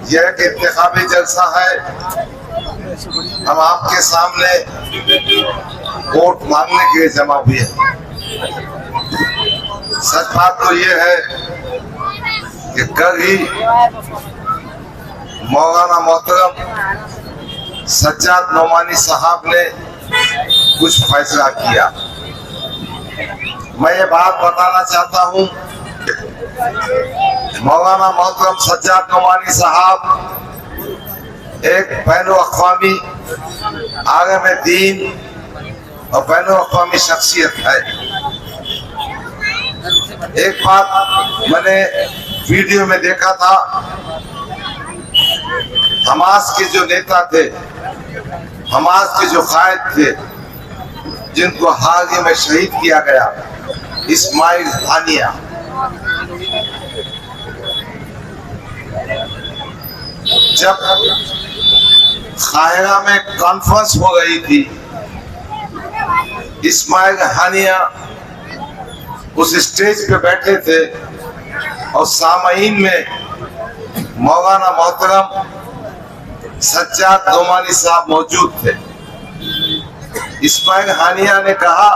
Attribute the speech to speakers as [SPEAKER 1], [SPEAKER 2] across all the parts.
[SPEAKER 1] यह एक इंतखाबी जलसा है। हम आपके सामने वोट मांगने के लिए जमा हुए हैं। सच बात तो ये है कि कल ही मौलाना मोहतरम सज्जाद नोमानी साहब ने कुछ फैसला किया। मैं ये बात बताना चाहता हूँ, मौलाना मोहतरम सज्जाद नोमानी साहब एक बैनुल-अक़वामी आलिम दीन और बैनुल-अक़वामी शख्सियत है। एक बात मैंने वीडियो में देखा था, हमास के जो नेता थे, हमास के जो कायद थे, जिनको हाल ही में शहीद किया गया, इस्माइल हानिया, जब काहिरा में कॉन्फ्रेंस हो रही थी, इस्माइल हानिया उस स्टेज पे बैठे थे और सामईन में मौलाना मोहतरम सज्जाद नोमानी साहब मौजूद थे। इस्माइल हानिया ने कहा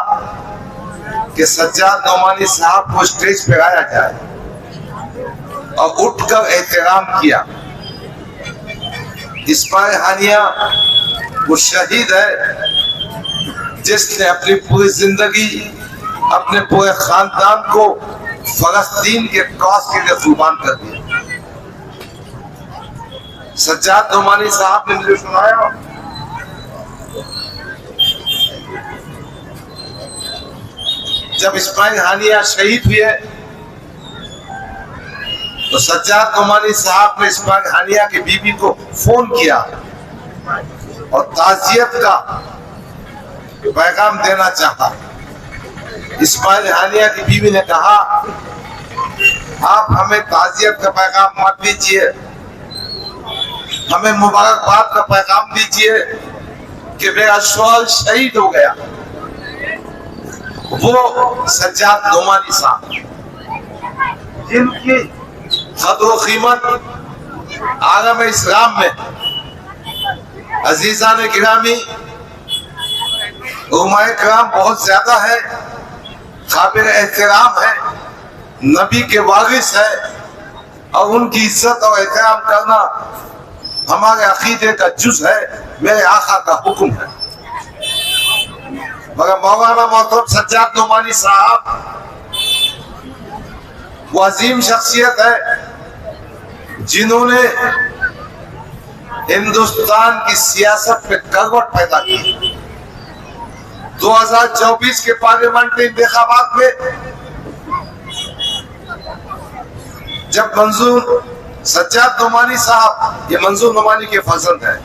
[SPEAKER 1] कि सज्जाद नोमानी साहब को स्टेज पे आया जाए और उठकर एहतराम किया। इस्माइल हानिया वो शहीद है जिसने अपनी पूरी जिंदगी अपने पूरे खानदान को फलस्तीन के कॉज के लिए कुर्बान कर दिया। सज्जाद नोमानी साहब ने मुझे सुनाया, जब इस्माइल हानिया शहीद हुए तो सज्जाद नोमानी साहब ने इस्माइल हानिया की बीवी को फोन किया और ताज़ियत का पैगाम देना चाहा। इस्माइल हानिया की बीवी ने कहा, आप हमें ताज़ियत का पैगाम मत दीजिए, हमें मुबारकबाद का पैगाम दीजिए कि मेरा शौहर शहीद हो गया। वो सज्जाद नोमानी साहब जिनकी कदर कीमत आलम इस्लाम में अजीज़ान गिरामी उलमाए किराम बहुत ज्यादा है, काबिल एहतराम है, नबी के वारिस है और उनकी इज्जत और एहतराम करना हमारे अकीदे का जुज़ है, मेरे आका का हुक्म है। मगर मौलाना मोहतरम सज्जाद नोमानी साहब वो अजीम शख्सियत है जिन्होंने हिंदुस्तान की सियासत में करवट पैदा की। 2024 के पार्लियामेंट्री इंतखाबात में जब मंजूर सज्जाद नोमानी साहब, ये मंजूर नोमानी के फर्जंद है,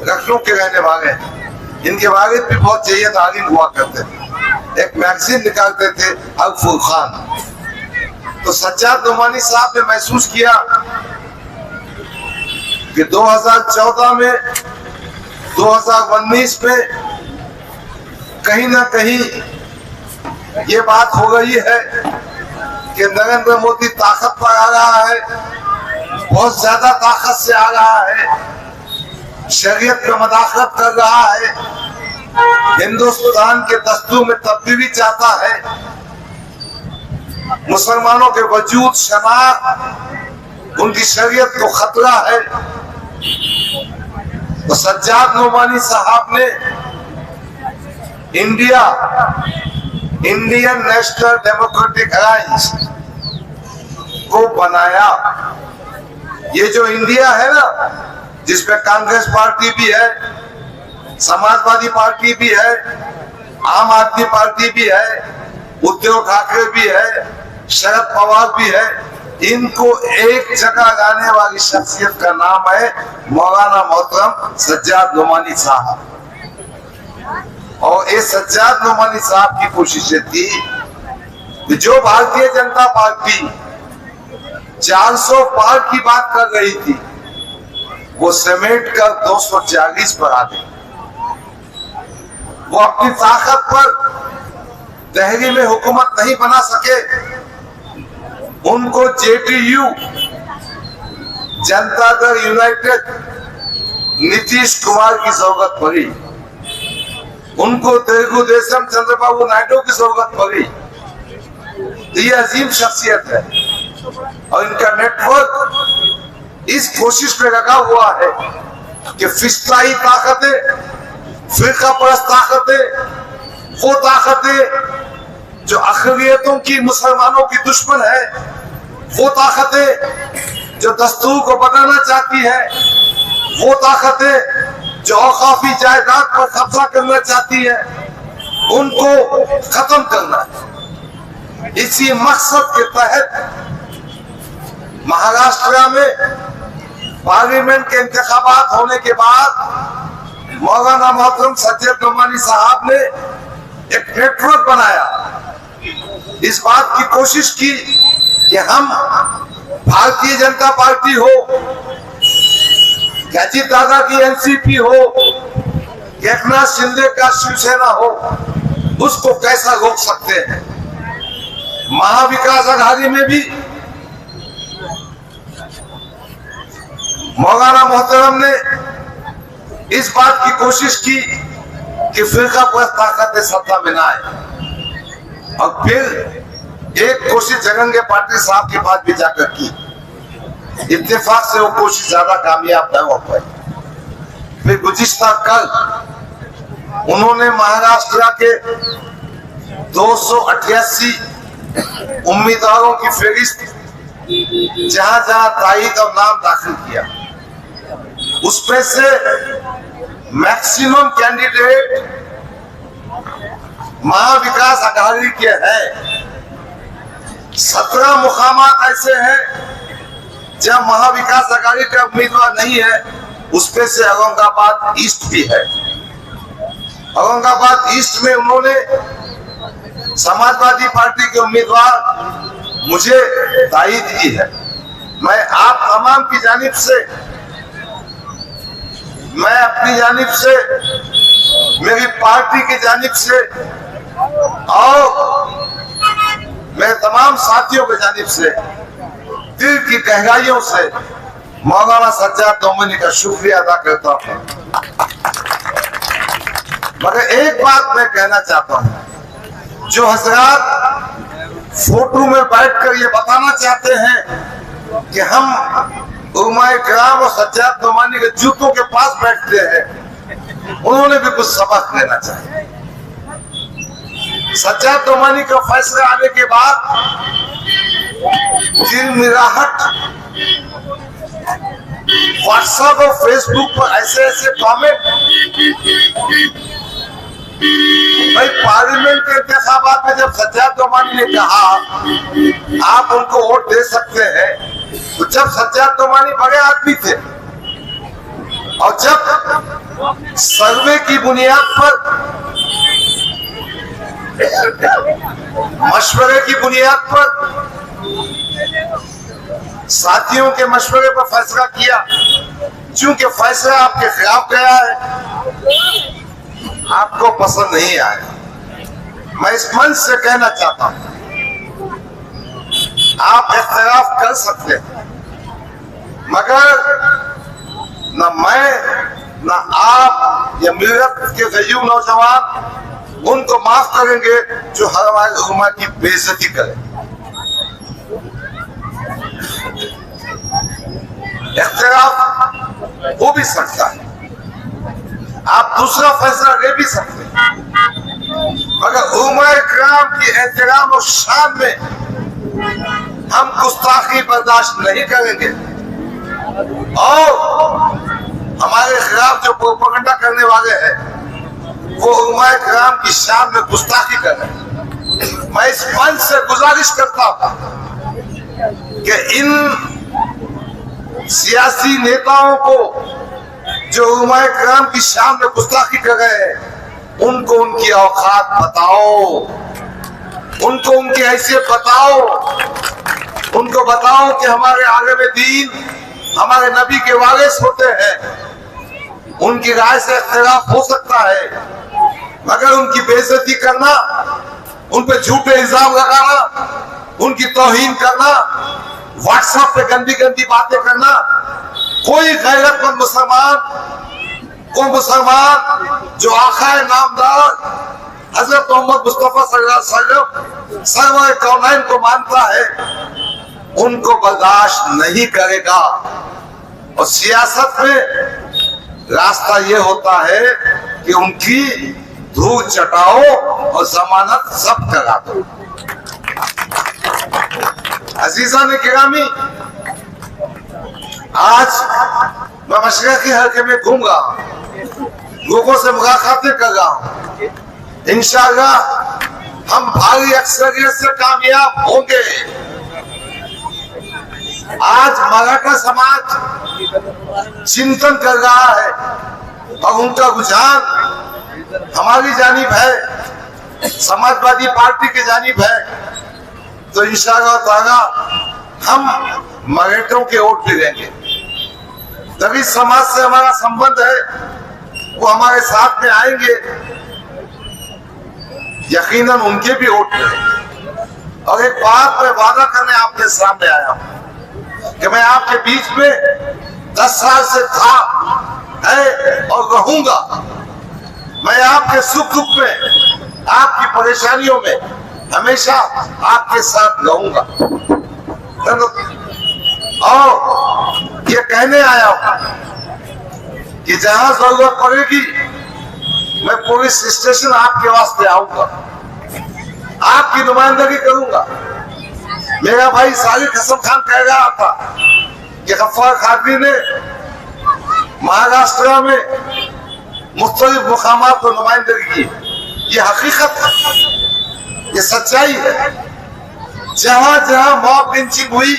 [SPEAKER 1] लखनऊ के रहने वाले हैं, इनके वालिद भी बहुत जय्यद आलिम हुआ करते थे, एक मैगजीन निकालते थे अल फुरकान। तो सज्जाद नोमानी साहब ने महसूस किया कि 2014 में 2019 में कहीं ना कहीं ये बात हो गई है कि नरेंद्र मोदी ताकत पर आ रहा है, बहुत ज्यादा ताकत से आ रहा है, शरीयत में मदाखलत कर रहा है, हिंदुस्तान के दस्तूर में तब्दीली चाहता है, मुसलमानों के वजूद शनाख्त उनकी शरीयत को खतरा है। तो सज्जाद नोमानी साहब ने इंडियन नेशनल डेमोक्रेटिक अलायंस को बनाया। ये जो इंडिया है ना, जिसमें कांग्रेस पार्टी भी है, समाजवादी पार्टी भी है, आम आदमी पार्टी भी है, उद्धव ठाकरे भी है, शरद पवार भी है, इनको एक जगह लाने वाली शख्सियत का नाम है मौलाना मोहतरम सज्जाद नोमानी साहब। और ये सज्जाद नोमानी साहब की कोशिशें थी कि जो भारतीय जनता पार्टी 400 पार की बात कर रही थी, वो समेट कर 240 पर आ गई। वो अपनी ताकत पर दिल्ली में हुकूमत नहीं बना सके, उनको जेडीयू जनता दल यूनाइटेड नीतीश कुमार की जरूरत पड़ी, उनको तेलुगु देशम चंद्रबाबू नायडू की जरूरत पड़ी। ये अजीम शख्सियत है और इनका नेटवर्क इस कोशिश में लगा हुआ है कि फिस्ताई ताकतें, फिरका परस्त ताकतें, वो ताकतें जो अक़लियतों की, मुसलमानों की दुश्मन है, वो ताकतें जो दस्तूर को बदलना चाहती है, वो ताकतें जो औकाफी जायदाद पर कब्जा करना चाहती है, उनको खत्म करना है। इसी मकसद के तहत महाराष्ट्र में पार्लियामेंट के इंतखाबात होने के बाद मौलाना मोहतरम सज्जद नोमानी साहब ने एक नेटवर्क बनाया, इस बात की कोशिश की कि हम भारतीय जनता पार्टी हो, अजीत दादा की एनसीपी हो, एकनाथ शिंदे का शिवसेना हो, उसको कैसा रोक सकते हैं। महाविकास आघाड़ी में भी मौलाना मोहतरम ने इस बात की कोशिश की कि फिरका परस्त ताकतें सत्ता में ना आए, और फिर एक कोशिश जगंगे पाटिल साहब के पास भी जाकर की। इत्तेफाक से वो कोशिश ज्यादा कामयाब न हो पाई। फिर गुज़िश्ता कल उन्होंने महाराष्ट्र के 288 उम्मीदवारों की फहरिस्त जहां जहां तायीद और नाम दाखिल किया, उसमें से मैक्सिमम कैंडिडेट महाविकास आघाड़ी के हैं। 17 मुकामात ऐसे हैं जब महाविकास आघाड़ी का उम्मीदवार नहीं है, उसमें से औरंगाबाद ईस्ट भी है। औरंगाबाद ईस्ट में उन्होंने समाजवादी पार्टी के उम्मीदवार मुझे तायीद की है। मैं आप तमाम की जानिब से, मैं अपनी जानिब से, मेरी पार्टी की जानिब से और मेरे तमाम साथियों की जानिब से दिल की गहराइयों से मौलाना सज्जाद नोमानी का शुक्रिया अदा करता हूं। मगर एक बात मैं कहना चाहता हूं, जो हजरात फोटो में बैठकर ये बताना चाहते हैं कि हम उलमाए किराम और सज्जाद नोमानी के जूतों के पास बैठते हैं, उन्होंने भी कुछ सबक लेना चाहिए। सज्जाद नोमानी का फैसला आने के बाद तिलमिराहट व्हाट्सएप और फेसबुक पर ऐसे ऐसे कमेंट, भाई पार्लियामेंट के इंतखाबात में जब सज्जाद नोमानी ने कहा आप उनको वोट दे सकते हैं, तो जब सज्जाद नोमानी बड़े आदमी थे और जब सर्वे की बुनियाद पर, मशवरे की बुनियाद पर, साथियों के मशवरे पर फैसला किया, चूंकि फैसला आपके खिलाफ गया है, आपको पसंद नहीं आया। मैं इस मंच से कहना चाहता हूं, आप इख्तिलाफ कर सकते हैं, मगर न मैं न आप या मिल्लत के गरीब नौजवान उनको माफ करेंगे जो हमारे उम्मा की बेइज्जती करें। इख्तिलाफ हो भी सकता है, आप दूसरा फैसला ले भी सकते हैं, मगर उम्मा इकराम की एहतराम और शान में हम गुस्ताखी बर्दाश्त नहीं करेंगे। और हमारे खिलाफ जो प्रोपेगेंडा करने वाले हैं वो उम्मा इकराम की शान में गुस्ताखी कर रहे हैं। मैं इस मंच से गुजारिश करता हूं कि इन सियासी नेताओं को जो उम्मा इकराम की शान में गुस्ताखी कर रहे हैं, उनको उनकी औकात बताओ, उनको उनकी हैसियत बताओ, उनको बताओ कि हमारे आलिम दीन हमारे नबी के वारिस होते हैं। उनकी राय से इख्तिलाफ हो सकता है, मगर उनकी बेइज्जती करना, उन पे झूठे इल्जाम लगाना, उनकी तौहीन करना, व्हाट्सएप पे गंदी गंदी बातें करना, कोई गैरतमंद मुसलमान को मुसलमान जो आका नामदार हजरत मोहम्मद मुस्तफा सल्लल्लाहु अलैहि वसल्लम सर्वर कौनैन को मानता है, उनको बर्दाश्त नहीं करेगा। और सियासत में रास्ता ये होता है कि उनकी धूल चटाओ और जमानत जब्त करा दो। अजीजा ने गिरामी, आज मैं मशरक़ी हल्के में घूम रहा हूँ, लोगों से मुलाकातें कर रहा हूँ। इंशाअल्लाह हम भारी अक्सरियत से कामयाब होंगे। आज मराठा समाज चिंतन कर रहा है और उनका रुझान हमारी जानिब है, समाजवादी पार्टी की जानिब है। तो इंशाअल्लाह ताला हम मराठों के वोट भी देंगे। तभी समाज से हमारा संबंध है, वो हमारे साथ में आएंगे, यकीनन उनके भी वोट देंगे। और एक बात मैं वादा करने आपके सामने आया हूं कि मैं आपके बीच में 10 साल से था है और रहूंगा। मैं आपके सुख दुख में, आपकी परेशानियों में हमेशा आपके साथ रहूंगा। और ये कहने आया हूं कि जहां जरूरत पड़ेगी मैं पुलिस स्टेशन आपके वास्ते आऊंगा, आपकी नुमाइंदगी करूंगा। मेरा भाई साजिद हसन खान कह रहा था कि गफ्फार खादरी ने महाराष्ट्र में मुख्तलिफ मुकामात पर नुमाइंदगी की। ये हकीकत है, ये सच्चाई है। जहां जहां मॉब लिंचिंग हुई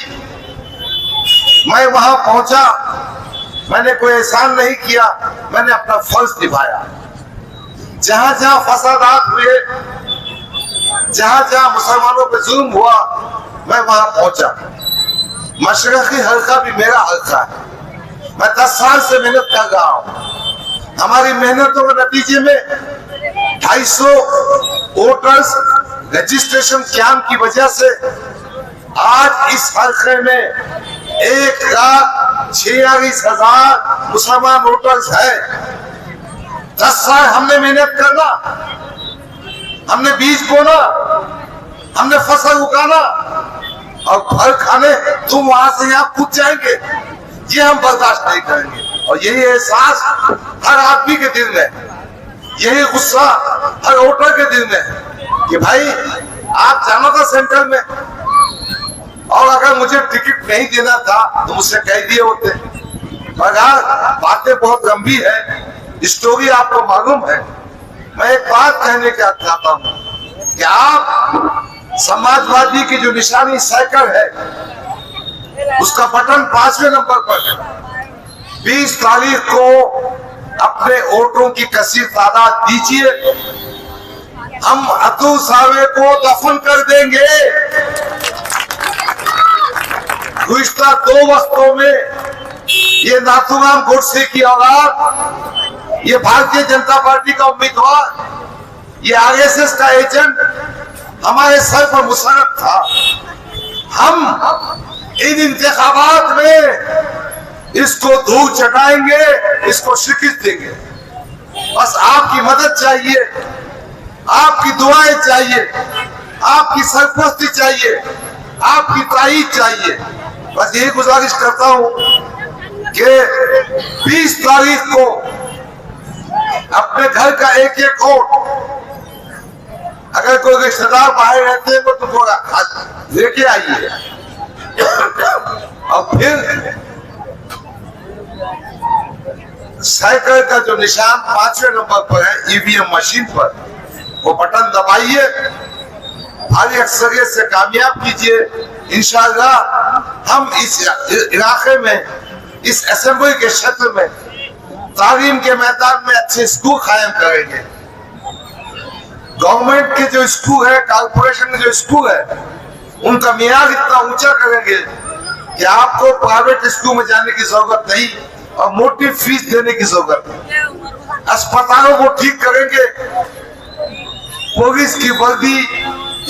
[SPEAKER 1] मैं वहां पहुंचा। मैंने कोई एहसान नहीं किया, मैंने अपना फर्ज निभाया। जहां जहां फसादात हुए, जहां जहां मुसलमानों पे जुल्म हुआ, मैं वहां पहुंचा। मशरक़ी हल्का भी मेरा हल्का है। मैं 10 साल से मेहनत कर रहा हूं। हमारी मेहनतों के नतीजे में 250 वोटर्स रजिस्ट्रेशन कैंप की वजह से आज इस हल्के में 1,46,000 मुसलमान वोटर्स है। 10 साल हमने मेहनत करना, हमने बीज बोना, हमने फसल उगाना और फल खाने तुम वहां से यहाँ कूद जाएंगे, ये हम बर्दाश्त नहीं करेंगे। और यही एहसास हर आदमी के दिल में, यही गुस्सा हर वोटर के दिल में कि भाई आप जाना था सेंटर में, और अगर मुझे टिकट नहीं देना था तो मुझसे कह दिए होते। मगर बातें बहुत गंभीर है, स्टोरी आपको मालूम है। मैं एक बात कहने का चाहता हूँ कि आप समाजवादी की जो निशानी साइकिल है, उसका बटन 5वें नंबर पर है। 20 तारीख को अपने वोटों की कसीर तादाद दीजिए, हम अतुल सावे को दफन कर देंगे। गुज़िश्ता 2 वक्तों में ये नाथुराम गोडसे की औलाद, ये भारतीय जनता पार्टी का उम्मीदवार, ये आरएसएस का एजेंट हमारे सर पर मुसल्लत था। हम इन इंतखाबात में इसको धूल चटाएंगे, इसको शिकस्त देंगे। बस आपकी मदद चाहिए, आपकी दुआएं चाहिए, आपकी सरपरस्ती चाहिए, आपकी ताईद चाहिए। बस यही गुजारिश करता हूं कि 20 तारीख को अपने घर का एक वोट, अगर कोई रिश्तेदार बाहर रहते हैं तो थोड़ा लेके आइए। और फिर साइकिल का जो निशान 5वें नंबर पर है ईवीएम मशीन पर, वो बटन दबाइए, भारी अक्सरियत से कामयाब कीजिए। इंशाअल्लाह हम इस इलाके में, इस असेंबली के क्षेत्र में तालीम के मैदान में अच्छे स्कूल कायम करेंगे। गवर्नमेंट के जो स्कूल है, कॉर्पोरेशन के जो स्कूल है, उनका मियार इतना ऊंचा करेंगे कि आपको प्राइवेट स्कूल में जाने की जरूरत नहीं और मोटी फीस देने की जरूरत नहीं। अस्पतालों को ठीक करेंगे, पुलिस की वर्दी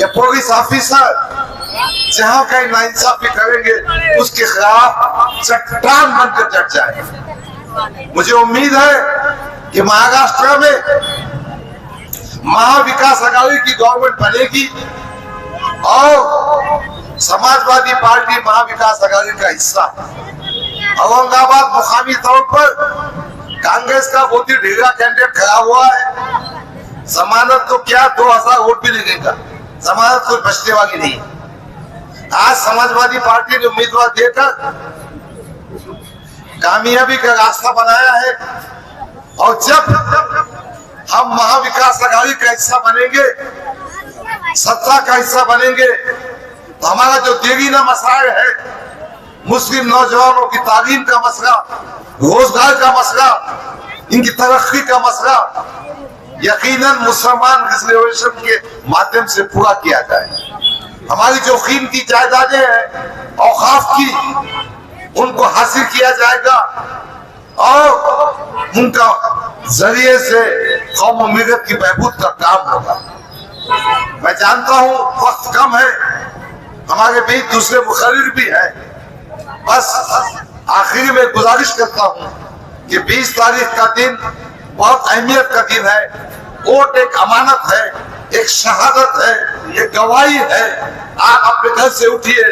[SPEAKER 1] या पुलिस ऑफिसर जहां कहीं नाइंसाफी करेंगे उसके खिलाफ चट्टान बनकर डट जाए। मुझे उम्मीद है कि महाराष्ट्र में महाविकास आघाड़ी की गवर्नमेंट बनेगी और समाजवादी पार्टी महाविकास आघाड़ी का हिस्सा। औरंगाबाद मुकामी तौर पर कांग्रेस का बहुत ही ढीला कैंडिडेट खड़ा हुआ है। जमानत तो क्या 2000 वोट भी लगेगा, जमानत कोई बचने वाली नहीं। आज समाजवादी पार्टी ने उम्मीदवार देकर कामयाबी का रास्ता बनाया है और जब हम महाविकास आघाड़ी का हिस्सा बनेंगे, सत्ता का हिस्सा बनेंगे, तो हमारा जो देरीना मसाइल है, मुस्लिम नौजवानों की तालीम का मसला, रोजगार का मसला, इनकी तरक्की का मसला यकीनन मुसलमान रिजर्वेशन के माध्यम से पूरा किया जाए। हमारी जो कीमती जायदादें हैं औकाफ की, उनको हासिल किया जाएगा और उनका जरिए से कौम और मिल्लत की बहबूद का काम होगा। मैं जानता हूं वक्त कम है, हमारे बीच दूसरे मुखर्रिर भी है। बस आखिरी में गुजारिश करता हूं कि 20 तारीख का दिन बहुत अहमियत का दिन है। वोट एक अमानत है, एक शहादत है, एक गवाही है। आप अपने घर से उठिए,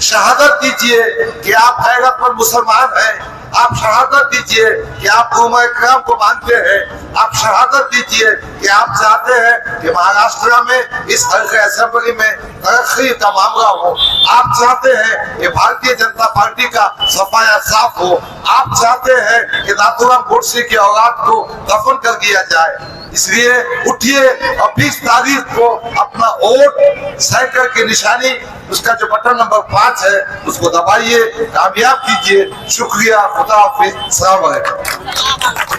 [SPEAKER 1] शहादत दीजिए कि आप गैरतमंद मुसलमान हैं। आप शहादत दीजिए कि आप उलमा इकराम को मानते हैं। आप शहादत दीजिए कि आप चाहते हैं कि महाराष्ट्र में इस हल्के असेंबली में तरक्की का मामला हो। आप चाहते हैं कि भारतीय जनता पार्टी का सफाया साफ हो। आप चाहते हैं कि नाथूराम गोडसे की औलाद को दफन कर दिया जाए। इसलिए उठिए और 20 तारीख को अपना वोट साइकिल की निशानी, उसका जो बटन नंबर 5 है, उसको दबाइए, कामयाब कीजिए। शुक्रिया, खुदा हाफिज, अस्सलाम वालेकुम।